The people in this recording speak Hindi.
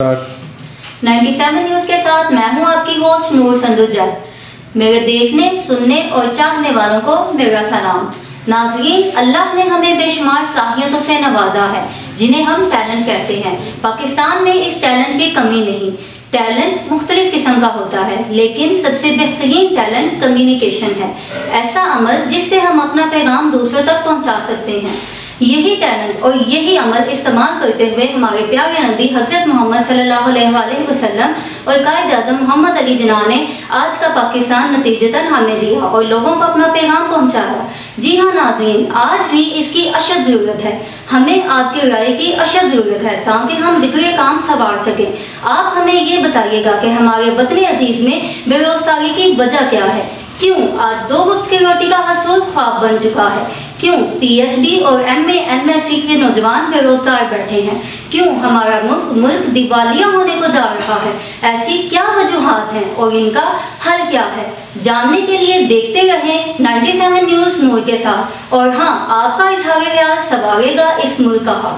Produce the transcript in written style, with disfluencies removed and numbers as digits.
97 न्यूज़ के साथ मैं हूं आपकी होस्ट नूर संदुजा। मेरे देखने, सुनने और चाहने वालों को मेरा सलाम। नाज़रीन, अल्लाह ने हमें बेशुमार सलाहियतों से नवाजा है जिन्हें हम टैलेंट कहते हैं। पाकिस्तान में इस टैलेंट की कमी नहीं। टैलेंट मुख्तलिफ किस्म का होता है, लेकिन सबसे बेहतरीन टैलेंट कम्युनिकेशन है। ऐसा अमल जिससे हम अपना पैगाम दूसरों तक पहुंचा सकते हैं। यही टैलेंट और यही अमल इस्तेमाल करते हुए हमारे प्यारे नबी हज़रत मोहम्मद सल्लल्लाहु अलैहि वसल्लम और कायद आज़म मोहम्मद अली जिन्ना ने आज का पाकिस्तान नतीजतन हमें दिया और लोगों को अपना पैगाम पहुंचाया। जी हाँ नाज़रीन, आज भी इसकी अशद ज़रूरत है। हमें आपकी राय की अशद ज़रूरत है ताकि हम बिगड़े काम संवार सकें। आप हमें ये बताइएगा कि हमारे वतन अजीज़ में बेरोज़गारी की वजह क्या है? क्यों आज 2 वक्त की रोटी का हसूल ख्वाब बन चुका है? क्यों PhD और MA MSc के नौजवान बेरोजगार बैठे हैं? क्यों हमारा मुल्क दिवालिया होने को जा रहा है? ऐसी क्या वजूहात हैं और इनका हल क्या है? जानने के लिए देखते रहें 97 न्यूज़ नूर के साथ। और हाँ, आपका इज़हार ख्याल संवारेगा इस मुल्क का।